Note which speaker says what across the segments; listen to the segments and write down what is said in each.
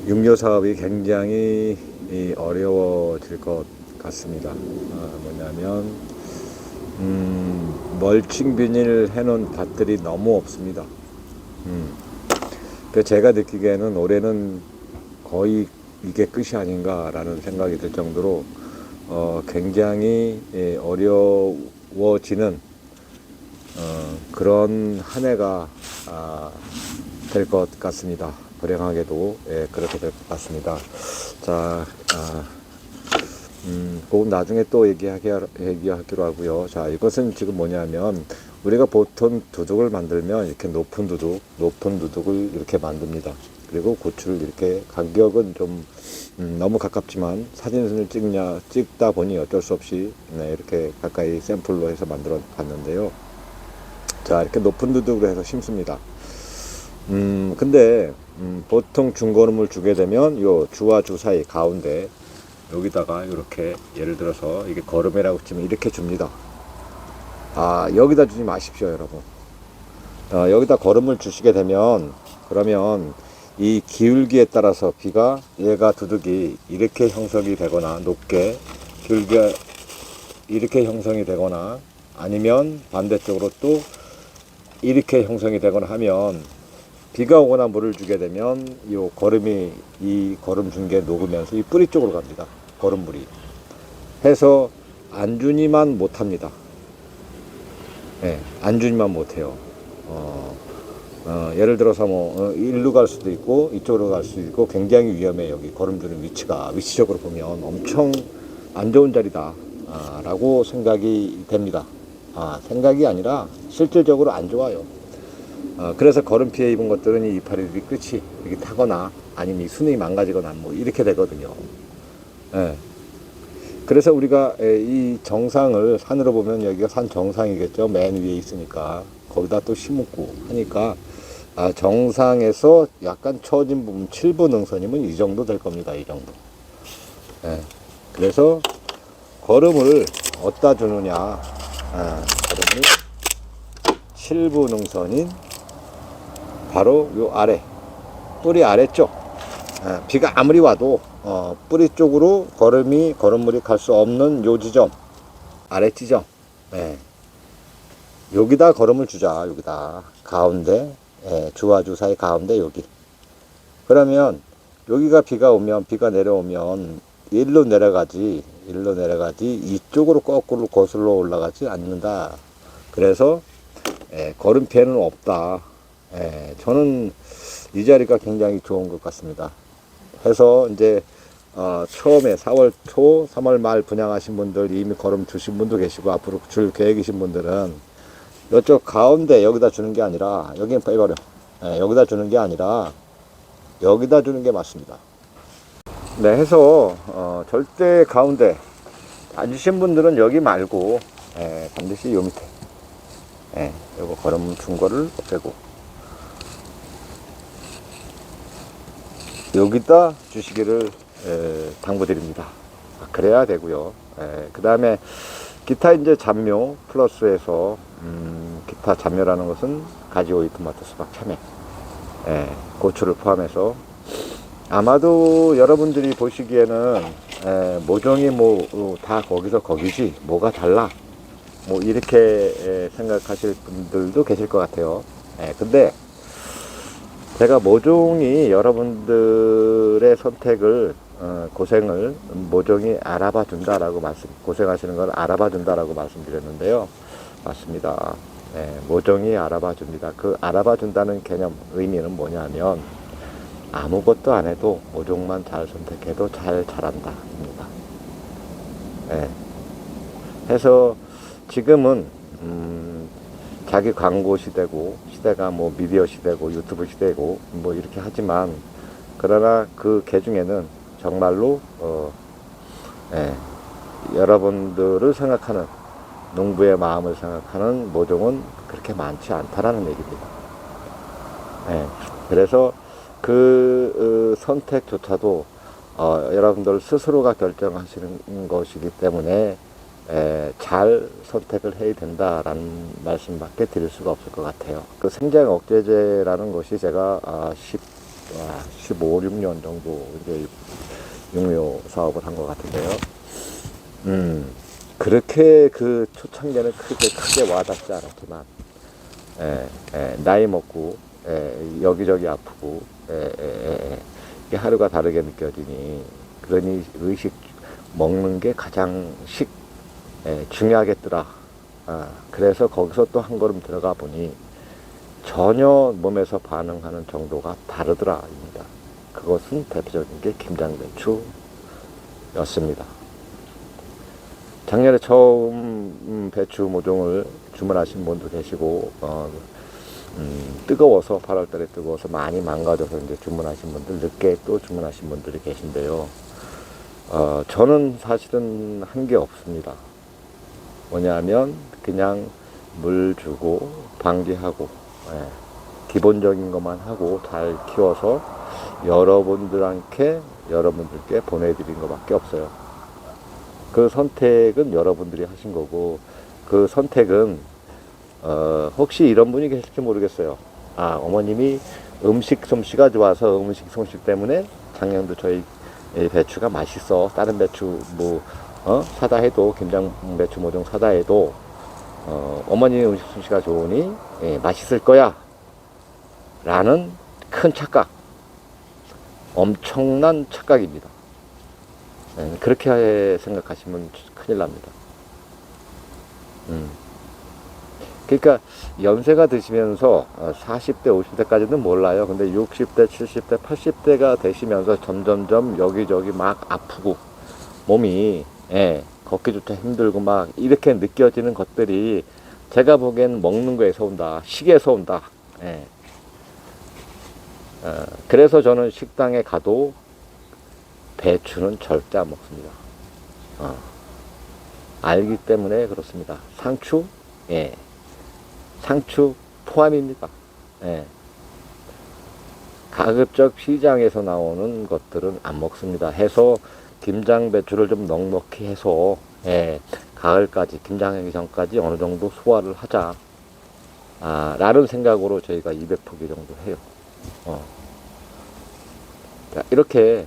Speaker 1: 육묘 사업이 굉장히 어려워질 것 같습니다. 뭐냐면 멀칭 비닐 해놓은 밭들이 너무 없습니다. 그래서 제가 느끼기에는 올해는 거의 이게 끝이 아닌가라는 생각이 들 정도로 굉장히 어려워지는 그런 한 해가 될 것 같습니다. 불행하게도 그렇게 될 것 같습니다. 자, 그건 나중에 또 얘기하기로 하고요. 자, 이것은 지금 뭐냐면 우리가 보통 두둑을 만들면 이렇게 높은 두둑을 이렇게 만듭니다. 그리고 고추를 이렇게 간격은 좀 너무 가깝지만 사진을 찍다 보니 어쩔 수 없이 이렇게 가까이 샘플로 해서 만들어 봤는데요. 자, 이렇게 높은 두둑으로 해서 심습니다. 근데 보통 중거름을 주게 되면 요 주와 주 사이 가운데 여기다가 이렇게 예를 들어서 이게 거름이라고 치면 이렇게 줍니다. 여기다 주지 마십시오, 여러분. 여기다 거름을 주시게 되면 그러면 이 기울기에 따라서 얘가 두둑이 이렇게 형성이 되거나 높게 기울기가 이렇게 형성이 되거나 아니면 반대쪽으로 또 이렇게 형성이 되거나 하면 비가 오거나 물을 주게 되면 이 거름 준 게 녹으면서 이 뿌리 쪽으로 갑니다. 거름물이 해서 안 주니만 못합니다. 안 주니만 못해요. 예를 들어서 일로 갈 수도 있고 이쪽으로 갈 수도 있고 굉장히 위험해요. 여기 거름 주는 위치적으로 보면 엄청 안 좋은 자리다 라고 생각이 됩니다. 생각이 아니라 실질적으로 안 좋아요. 그래서 거름 피해 입은 것들은 이 이파리들이 끝이 이렇게 타거나 아니면 이 순이 망가지거나 뭐 이렇게 되거든요. 그래서 우리가 이 정상을 산으로 보면 여기가 산 정상이겠죠. 맨 위에 있으니까 거기다 또 심고 하니까 정상에서 약간 처진 부분 7부 능선이면 이 정도 될 겁니다. 이 정도. 그래서 거름을 어디다 주느냐. 거름을 7부 능선인 바로 요 아래 뿌리 아래쪽 비가 아무리 와도 뿌리 쪽으로 거름물이 갈 수 없는 요 지점 아래 지점 여기다 거름을 주자. 여기다 가운데 주와 주 사이 가운데 여기 그러면 여기가 비가 내려오면 일로 내려가지 이쪽으로 거꾸로 거슬러 올라가지 않는다. 그래서 거름 피해는 없다. 저는 이 자리가 굉장히 좋은 것 같습니다. 해서 이제 처음에 4월 초 3월 말 분양하신 분들 이미 거름 주신 분도 계시고 앞으로 줄 계획이신 분들은 이쪽 가운데 여기다 주는 게 아니라 여기는 빼버려. 여기다 주는 게 아니라 여기다 주는 게 맞습니다. 해서 절대 가운데 안 주신 분들은 여기 말고 반드시 요 밑에 요거 거름 준 거를 빼고 여기다 주시기를 당부드립니다. 그래야 되고요. 그 다음에 기타 이제 잡묘 플러스해서 기타 잡묘라는 것은 가지, 오이, 토마토, 수박, 참외, 고추를 포함해서 아마도 여러분들이 보시기에는 모종이 다 거기서 거기지 뭐가 달라 이렇게 생각하실 분들도 계실 것 같아요. 근데 제가 모종이 여러분들의 선택을 모종이 알아봐 준다라고 고생하시는 걸 알아봐 준다라고 말씀드렸는데요. 맞습니다. 모종이 알아봐 줍니다. 그 알아봐 준다는 의미는 뭐냐면 아무것도 안 해도 모종만 잘 선택해도 잘 자란다 입니다. 해서 지금은 자기 광고 시대가 미디어 시대고 유튜브 시대고 이렇게 하지만 그러나 그 개중에는 정말로 여러분들을 생각하는 농부의 마음을 생각하는 모종은 그렇게 많지 않다라는 얘기입니다. 그래서 그 선택조차도 여러분들 스스로가 결정하시는 것이기 때문에 잘 선택을 해야 된다라는 말씀밖에 드릴 수가 없을 것 같아요. 그 생장 억제제라는 것이 제가 15, 16년 정도 이제 육묘 사업을 한 것 같은데요. 그렇게 그 초창기에는 크게 와닿지 않았지만, 나이 먹고, 여기저기 아프고, 이게 하루가 다르게 느껴지니, 그러니 의식 먹는 게 가장 중요하겠더라. 그래서 거기서 또 한 걸음 들어가 보니, 전혀 몸에서 반응하는 정도가 다르더라입니다. 그것은 대표적인 게 김장배추였습니다. 작년에 처음 배추 모종을 주문하신 분도 계시고, 뜨거워서 8월달에 뜨거워서 많이 망가져서 이제 주문하신 분들, 늦게 또 주문하신 분들이 계신데요. 저는 사실은 한 게 없습니다. 뭐냐면 그냥 물 주고 방지하고, 기본적인 것만 하고 잘 키워서 여러분들께 보내드린 것밖에 없어요. 그 선택은 여러분들이 하신 거고, 그 선택은 혹시 이런 분이 계실지 모르겠어요. 어머님이 음식 솜씨가 좋아서 음식 솜씨 때문에 작년도 저희 배추가 맛있어. 다른 배추 사다 해도, 김장 배추 모종 사다 해도 어머님의 음식 솜씨가 좋으니 맛있을 거야 라는 큰 착각, 엄청난 착각입니다. 그렇게 생각하시면 큰일 납니다. 그러니까 연세가 드시면서 40대, 50대까지는 몰라요. 근데 60대, 70대, 80대가 되시면서 점점점 여기저기 막 아프고 몸이 걷기조차 힘들고 막 이렇게 느껴지는 것들이 제가 보기엔 먹는 거에서 온다. 식에서 온다. 그래서 저는 식당에 가도 배추는 절대 안 먹습니다. 알기 때문에 그렇습니다. 상추? 상추 포함입니다. 가급적 시장에서 나오는 것들은 안 먹습니다. 해서 김장 배추를 좀 넉넉히 해서 가을까지, 김장하기 전까지 어느 정도 소화를 하자 라는 생각으로 저희가 200포기 정도 해요. 이렇게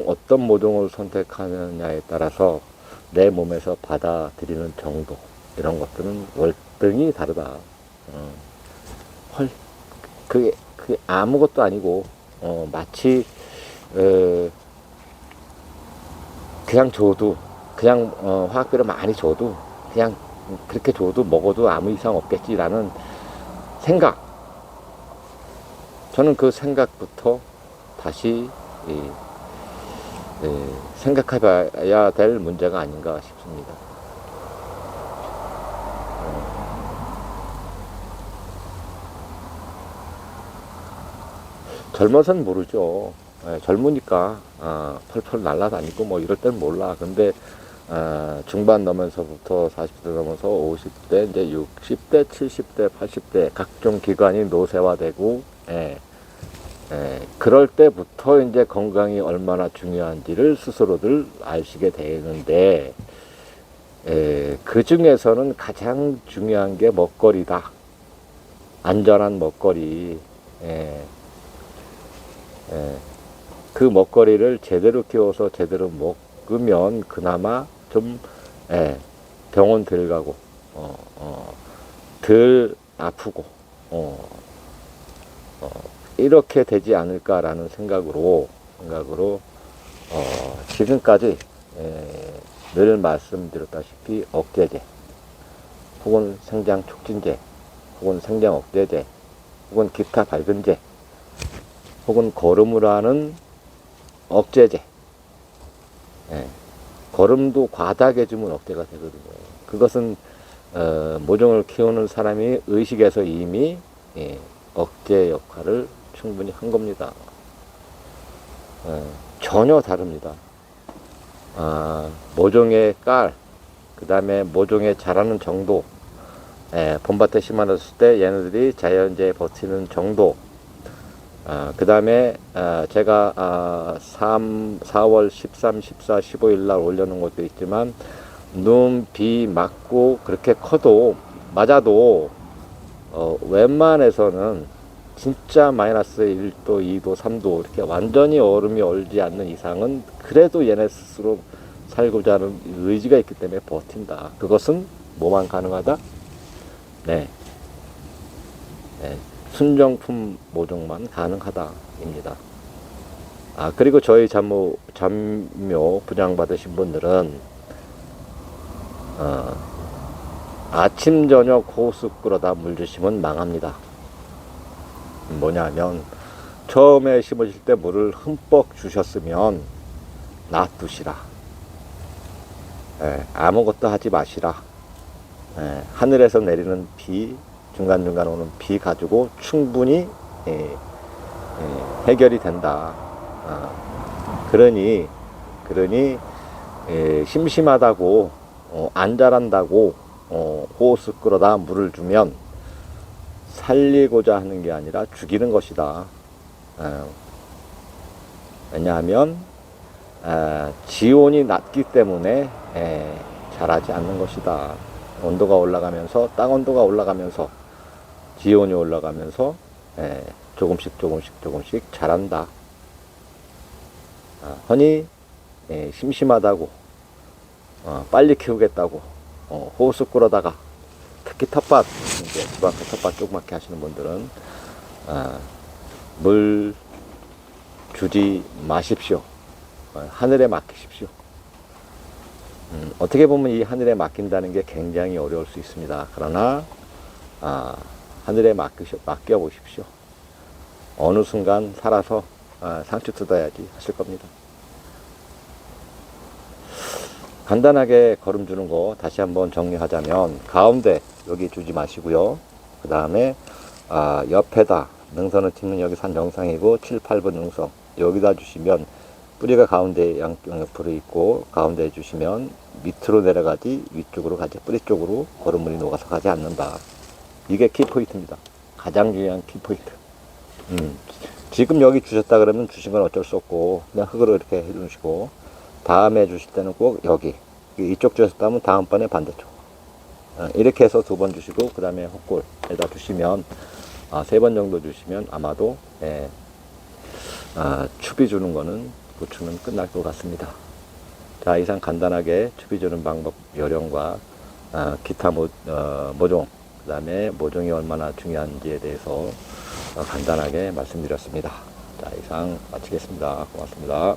Speaker 1: 어떤 모종을 선택하느냐에 따라서 내 몸에서 받아들이는 정도, 이런 것들은 월등히 다르다. 그게 아무것도 아니고, 마치, 그냥 줘도, 그냥, 화학비를 많이 줘도, 그냥 그렇게 줘도 먹어도 아무 이상 없겠지라는 생각. 저는 그 생각부터 다시, 생각해봐야 될 문제가 아닌가 싶습니다. 젊어서는 모르죠. 젊으니까 펄펄 날아다니고 뭐 이럴 땐 몰라. 근데 중반 넘어서부터 40대 넘어서 50대, 이제 60대, 70대, 80대 각종 기관이 노쇠화되고, 그럴 때부터 이제 건강이 얼마나 중요한지를 스스로들 아시게 되는데, 그 중에서는 가장 중요한 게 먹거리다. 안전한 먹거리. 그 먹거리를 제대로 키워서 제대로 먹으면 그나마 좀 병원 덜 가고 덜 아프고 이렇게 되지 않을까라는 생각으로 지금까지 늘 말씀드렸다시피 억제제 혹은 생장 촉진제 혹은 생장 억제제 혹은 기타 발근제 혹은 거름을 하는 억제제, 거름도 과다하게 주면 억제가 되거든요. 그것은 모종을 키우는 사람이 의식에서 이미 억제 역할을 충분히 한 겁니다. 전혀 다릅니다. 모종의 깔, 그 다음에 모종의 자라는 정도, 봄밭에 심어놨을 때 얘네들이 자연재해에 버티는 정도, 그 다음에 제가 4월 13, 14, 15일 날 올려놓은 것도 있지만 눈, 비 맞고 그렇게 커도 맞아도 웬만해서는 진짜 마이너스 1도, 2도, 3도 이렇게 완전히 얼음이 얼지 않는 이상은 그래도 얘네 스스로 살고자 하는 의지가 있기 때문에 버틴다. 그것은 뭐만 가능하다? 네. 네. 순정품 모종만 가능하다입니다. 그리고 저희 잠묘 부양받으신 분들은 아침 저녁 호수 끌어다 물 주시면 망합니다. 뭐냐면 처음에 심으실 때 물을 흠뻑 주셨으면 놔두시라. 아무것도 하지 마시라. 하늘에서 내리는 비, 중간중간 오는 비 가지고 충분히 해결이 된다. 그러니 심심하다고 안 자란다고 호수 끌어다 물을 주면 살리고자 하는 게 아니라 죽이는 것이다. 왜냐하면 지온이 낮기 때문에 자라지 않는 것이다. 온도가 올라가면서 땅 온도가 올라가면서 지온이 올라가면서 조금씩 자란다. 허니 심심하다고 빨리 키우겠다고 호수 끌어다가 특히 텃밭 이제 주방에 텃밭 조그맣게 하시는 분들은 물 주지 마십시오. 하늘에 맡기십시오. 어떻게 보면 이 하늘에 맡긴다는 게 굉장히 어려울 수 있습니다. 그러나 하늘에 맡겨보십시오. 어느 순간 살아서 상추 뜯어야지 하실 겁니다. 간단하게 거름 주는 거 다시 한번 정리하자면 가운데 여기 주지 마시고요. 그 다음에 옆에다 능선을 치면 여기 산 정상이고 7, 8번 능선 여기다 주시면 뿌리가 가운데 양옆으로 있고 가운데 주시면 밑으로 내려가지 위쪽으로 가지 뿌리 쪽으로 거름물이 녹아서 가지 않는다. 이게 키포인트입니다. 가장 중요한 키포인트. 지금 여기 주셨다 그러면 주신 건 어쩔 수 없고 그냥 흙으로 이렇게 해주시고 다음에 주실 때는 꼭 여기 이쪽 주셨다면 다음번에 반대쪽 이렇게 해서 2번 주시고 그 다음에 헛골에다 주시면 3번 정도 주시면 아마도 추비 주는 거는 고추는 끝날 것 같습니다. 자, 이상 간단하게 추비 주는 방법 요령과 기타 모종 그 다음에 모종이 얼마나 중요한지에 대해서 간단하게 말씀드렸습니다. 자, 이상 마치겠습니다. 고맙습니다.